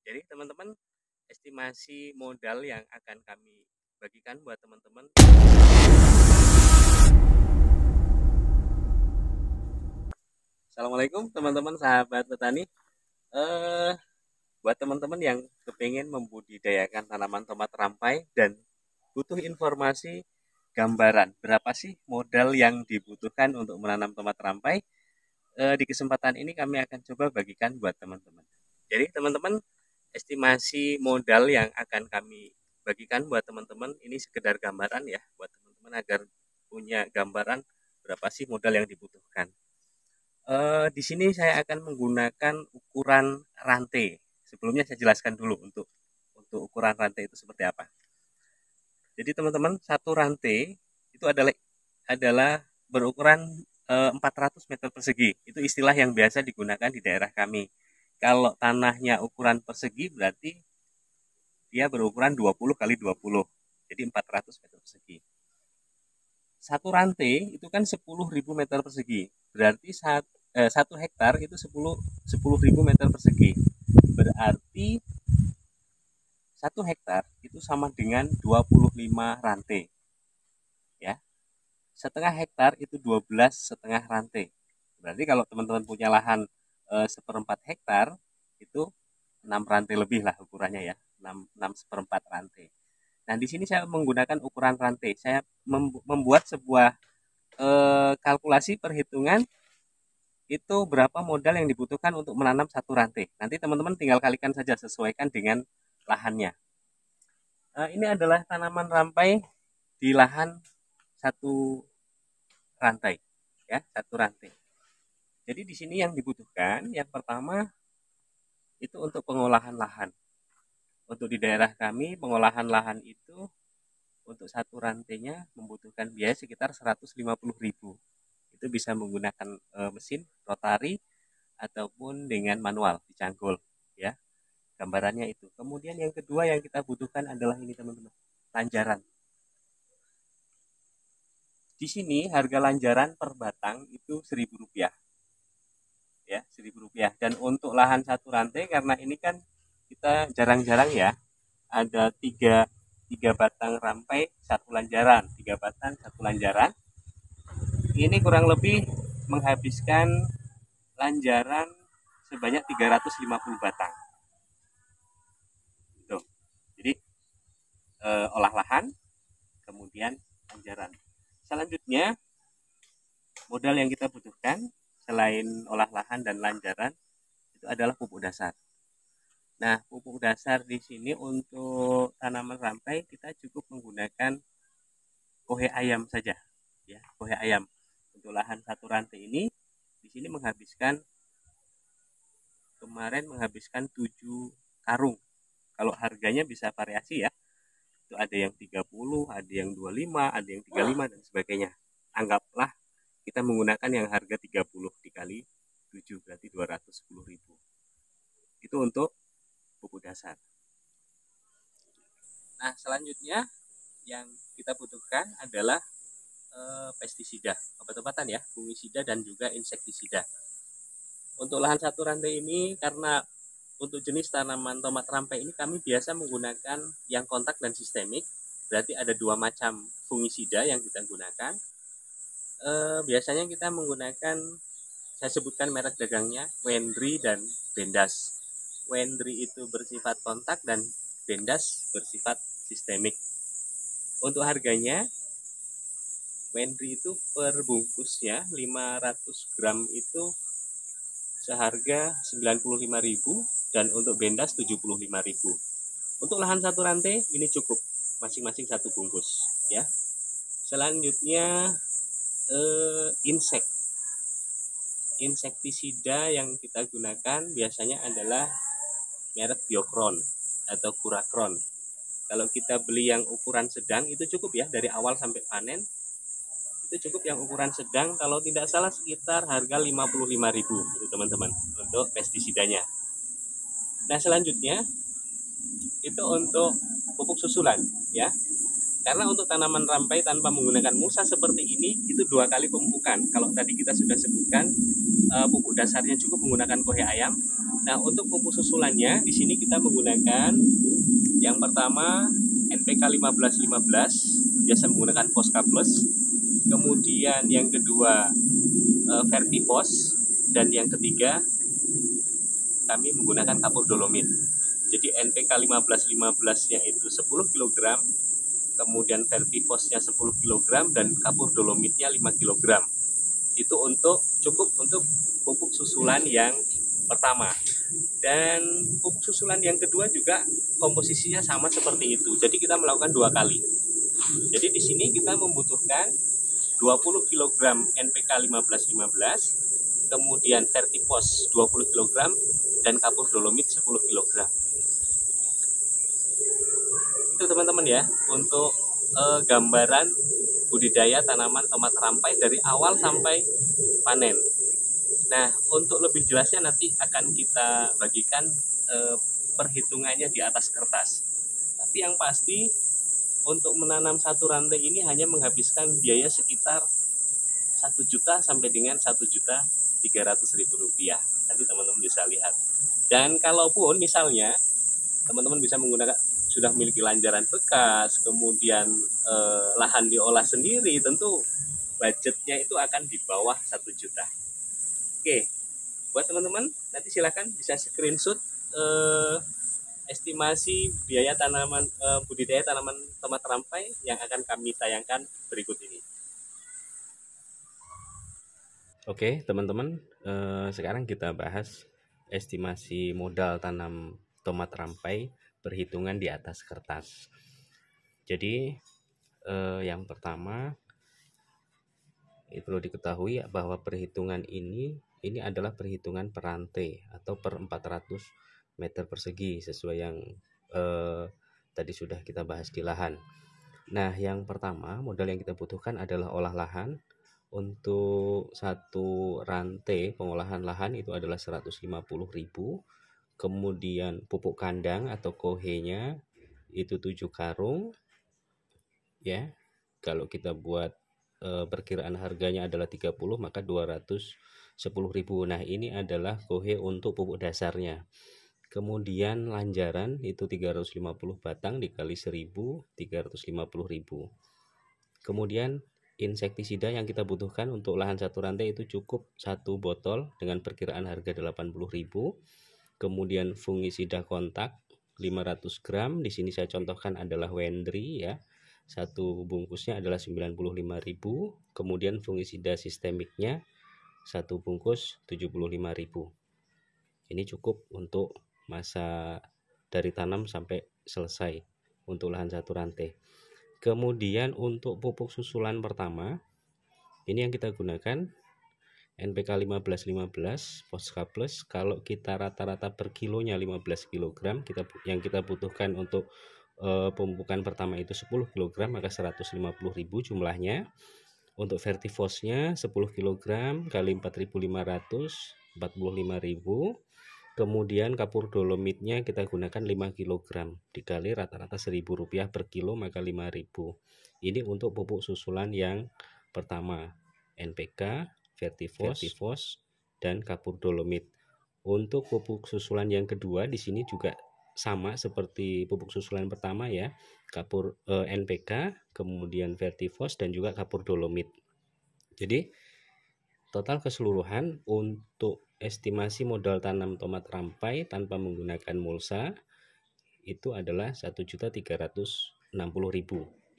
Jadi teman-teman, estimasi modal yang akan kami bagikan buat teman-teman. Assalamualaikum teman-teman sahabat petani. Buat teman-teman yang kepingin membudidayakan tanaman tomat rampai dan butuh informasi gambaran berapa sih modal yang dibutuhkan untuk menanam tomat rampai, di kesempatan ini kami akan coba bagikan buat teman-teman. Jadi teman-teman, estimasi modal yang akan kami bagikan buat teman-teman ini sekedar gambaran ya, buat teman-teman agar punya gambaran berapa sih modal yang dibutuhkan. Di sini saya akan menggunakan ukuran rantai. Sebelumnya saya jelaskan dulu untuk ukuran rantai itu seperti apa. Jadi teman-teman, satu rantai itu adalah berukuran 400 meter persegi. Itu istilah yang biasa digunakan di daerah kami. Kalau tanahnya ukuran persegi berarti dia berukuran 20 kali 20. Jadi 400 meter persegi. Satu rantai itu kan 10.000 meter persegi. Berarti 1 hektar itu 10.000 meter persegi. Berarti 1 hektar itu sama dengan 25 rantai. Ya. Setengah hektar itu 12,5 rantai. Berarti kalau teman-teman punya lahan 1/4 hektar itu 6 rantai lebih lah ukurannya ya. 6/4 rantai. Nah, di sini saya menggunakan ukuran rantai. Saya membuat sebuah kalkulasi perhitungan itu berapa modal yang dibutuhkan untuk menanam satu rantai. Nanti teman-teman tinggal kalikan saja, sesuaikan dengan lahannya. Ini adalah tanaman rampai di lahan satu rantai, ya, satu rantai. Jadi di sini yang dibutuhkan, yang pertama itu untuk pengolahan lahan. Untuk di daerah kami, pengolahan lahan itu untuk satu rantainya membutuhkan biaya sekitar 150.000. Itu bisa menggunakan mesin rotari ataupun dengan manual dicangkul, ya. Gambarannya itu. Kemudian yang kedua yang kita butuhkan adalah ini teman-teman, lanjaran. Di sini harga lanjaran per batang itu Rp1.000, ya, Rp1.000. Dan untuk lahan satu rantai, karena ini kan kita jarang-jarang ya, ada tiga batang rampai satu lanjaran, 3 batang satu lanjaran. Ini kurang lebih menghabiskan lanjaran sebanyak 350 batang. Tuh. Jadi olah lahan, kemudian lanjaran. Selanjutnya modal yang kita butuhkan selain olah lahan dan lanjaran itu adalah pupuk dasar. Nah, pupuk dasar di sini untuk tanaman rampai kita cukup menggunakan kohe ayam saja, ya, kohe ayam. Untuk lahan satu rantai ini di sini kemarin menghabiskan 7 karung. Kalau harganya bisa variasi ya. Itu ada yang 30, ada yang 25, ada yang 35 dan sebagainya. Anggaplah kita menggunakan yang harga 30 dikali 7 berarti 210.000. Itu untuk pupuk dasar. Nah, selanjutnya yang kita butuhkan adalah pestisida, obat-obatan ya, fungisida dan juga insektisida. Untuk lahan satu rantai ini, karena untuk jenis tanaman tomat rampai ini kami biasa menggunakan yang kontak dan sistemik. Berarti ada 2 macam fungisida yang kita gunakan. Biasanya kita menggunakan, saya sebutkan merek dagangnya, Wendry dan Bendas. Wendry itu bersifat kontak dan Bendas bersifat sistemik. Untuk harganya, Wendry itu per bungkusnya 500 gram itu seharga 95.000 dan untuk Bendas 75.000. Untuk lahan satu rantai ini cukup masing-masing satu bungkus, ya. Selanjutnya insektisida yang kita gunakan biasanya adalah merek Biokron atau Kurakron. Kalau kita beli yang ukuran sedang itu cukup ya, dari awal sampai panen itu cukup yang ukuran sedang, kalau tidak salah sekitar harga 55.000 gitu teman-teman untuk pestisidanya. Nah, selanjutnya itu untuk pupuk susulan ya. Karena untuk tanaman rampai tanpa menggunakan mulsa seperti ini itu 2 kali pemupukan. Kalau tadi kita sudah sebutkan pupuk dasarnya cukup menggunakan kohe ayam. Nah, untuk pupuk susulannya di sini kita menggunakan yang pertama NPK 1515, biasa menggunakan Fosca Plus. Kemudian yang kedua Vertifos, dan yang ketiga kami menggunakan kapur dolomit. Jadi NPK 1515-nya itu 10 kg, kemudian Vertifosnya 10 kg, dan kapur dolomitnya 5 kg. Itu cukup untuk pupuk susulan yang pertama. Dan pupuk susulan yang kedua juga komposisinya sama seperti itu. Jadi kita melakukan 2 kali. Jadi di sini kita membutuhkan 20 kg NPK 1515, kemudian Vertifos 20 kg, dan kapur dolomit 10 kg. Itu teman-teman ya, untuk gambaran budidaya tanaman tomat rampai dari awal sampai panen. Nah, untuk lebih jelasnya nanti akan kita bagikan perhitungannya di atas kertas. Tapi yang pasti untuk menanam satu rantai ini hanya menghabiskan biaya sekitar 1 juta sampai dengan 1.300.000 rupiah. Nanti teman-teman bisa lihat. Dan kalaupun misalnya teman-teman bisa menggunakan sudah memiliki lanjaran bekas, kemudian lahan diolah sendiri, tentu budgetnya itu akan di bawah 1 juta. Oke, buat teman-teman nanti silahkan bisa screenshot estimasi biaya tanaman budidaya tanaman tomat rampai yang akan kami tayangkan berikut ini. Oke, teman-teman, sekarang kita bahas estimasi modal tanam tomat rampai perhitungan di atas kertas. Jadi yang pertama perlu diketahui bahwa perhitungan ini adalah perhitungan per rantai atau per 400 meter persegi sesuai yang tadi sudah kita bahas di lahan. Nah, yang pertama modal yang kita butuhkan adalah olah lahan. Untuk satu rantai pengolahan lahan itu adalah 150.000. Kemudian pupuk kandang atau kohenya itu 7 karung. Ya. Kalau kita buat perkiraan harganya adalah 30, maka 210.000. Nah, ini adalah kohe untuk pupuk dasarnya. Kemudian lanjaran itu 350 batang dikali 1.000, 350.000. Kemudian insektisida yang kita butuhkan untuk lahan satu rantai itu cukup 1 botol dengan perkiraan harga 80.000. Kemudian fungisida kontak 500 gram. Di sini saya contohkan adalah Wendry ya. Satu bungkusnya adalah 95.000. Kemudian fungisida sistemiknya satu bungkus 75.000. Ini cukup untuk masa dari tanam sampai selesai untuk lahan satu rantai. Kemudian untuk pupuk susulan pertama, ini yang kita gunakan NPK 1515 Fosca Plus. Kalau kita rata-rata per kilonya 15 kg, yang kita butuhkan untuk pemupukan pertama itu 10 kg, maka 150.000 jumlahnya. Untuk Vertifosnya 10 kg kali 4.500, 45.000. Kemudian kapur dolomitnya kita gunakan 5 kg dikali rata-rata Rp1.000 per kilo, maka 5.000. Ini untuk pupuk susulan yang pertama, NPK, Vertifos, dan kapur dolomit. Untuk pupuk susulan yang kedua di sini juga sama seperti pupuk susulan pertama ya, kapur NPK, kemudian Vertifos, dan juga kapur dolomit. Jadi total keseluruhan untuk estimasi modal tanam tomat rampai tanpa menggunakan mulsa itu adalah 1.360.000.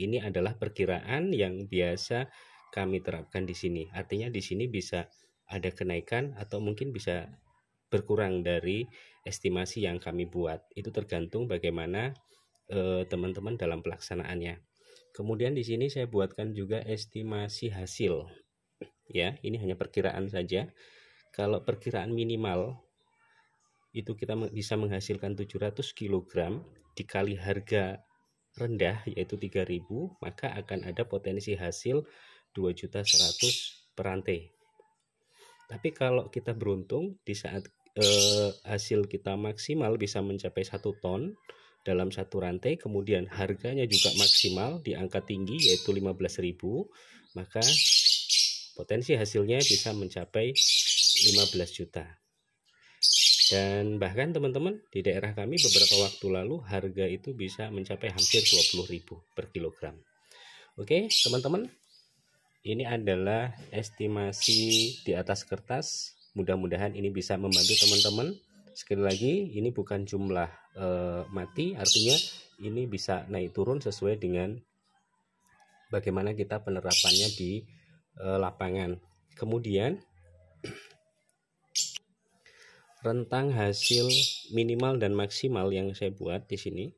Ini adalah perkiraan yang biasa kami terapkan di sini. Artinya di sini bisa ada kenaikan atau mungkin bisa berkurang dari estimasi yang kami buat. Itu tergantung bagaimana teman-teman dalam pelaksanaannya. Kemudian di sini saya buatkan juga estimasi hasil. Ya, ini hanya perkiraan saja. Kalau perkiraan minimal itu kita bisa menghasilkan 700 kg dikali harga rendah yaitu 3.000, maka akan ada potensi hasil 2.100.000 per rantai. Tapi kalau kita beruntung di saat hasil kita maksimal bisa mencapai 1 ton dalam satu rantai, kemudian harganya juga maksimal di angka tinggi yaitu 15.000, maka potensi hasilnya bisa mencapai 15 juta. Dan bahkan teman-teman, di daerah kami beberapa waktu lalu harga itu bisa mencapai hampir 20.000 per kilogram. Oke teman-teman, ini adalah estimasi di atas kertas. Mudah-mudahan ini bisa membantu teman-teman. Sekali lagi, ini bukan jumlah mati, artinya ini bisa naik turun sesuai dengan bagaimana kita penerapannya di lapangan. Kemudian rentang hasil minimal dan maksimal yang saya buat di sini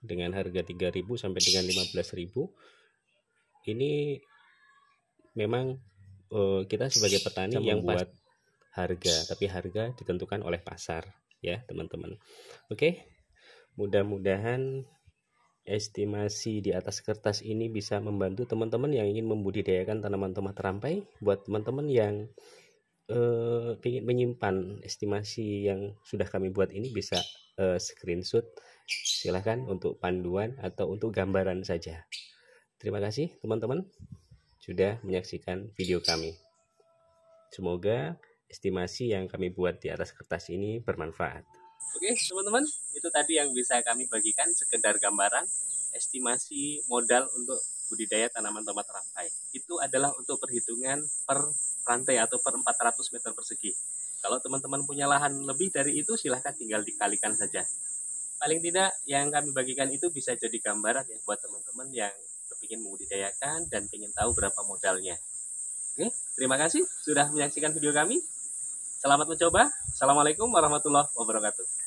dengan harga 3.000 sampai dengan 15.000 ini memang kita sebagai petani yang buat harga, tapi harga ditentukan oleh pasar ya teman-teman. Oke, mudah-mudahan estimasi di atas kertas ini bisa membantu teman-teman yang ingin membudidayakan tanaman tomat rampai. Buat teman-teman yang ingin menyimpan estimasi yang sudah kami buat ini, bisa screenshot, silahkan untuk panduan atau untuk gambaran saja. Terima kasih teman-teman sudah menyaksikan video kami. Semoga estimasi yang kami buat di atas kertas ini bermanfaat. Oke teman-teman, itu tadi yang bisa kami bagikan, sekedar gambaran estimasi modal untuk budidaya tanaman tomat rampai. Itu adalah untuk perhitungan per rantai atau per 400 meter persegi. Kalau teman-teman punya lahan lebih dari itu, silahkan tinggal dikalikan saja. Paling tidak yang kami bagikan itu bisa jadi gambaran ya buat teman-teman yang ingin membudidayakan dan ingin tahu berapa modalnya. Oke, terima kasih sudah menyaksikan video kami. Selamat mencoba. Assalamualaikum warahmatullahi wabarakatuh.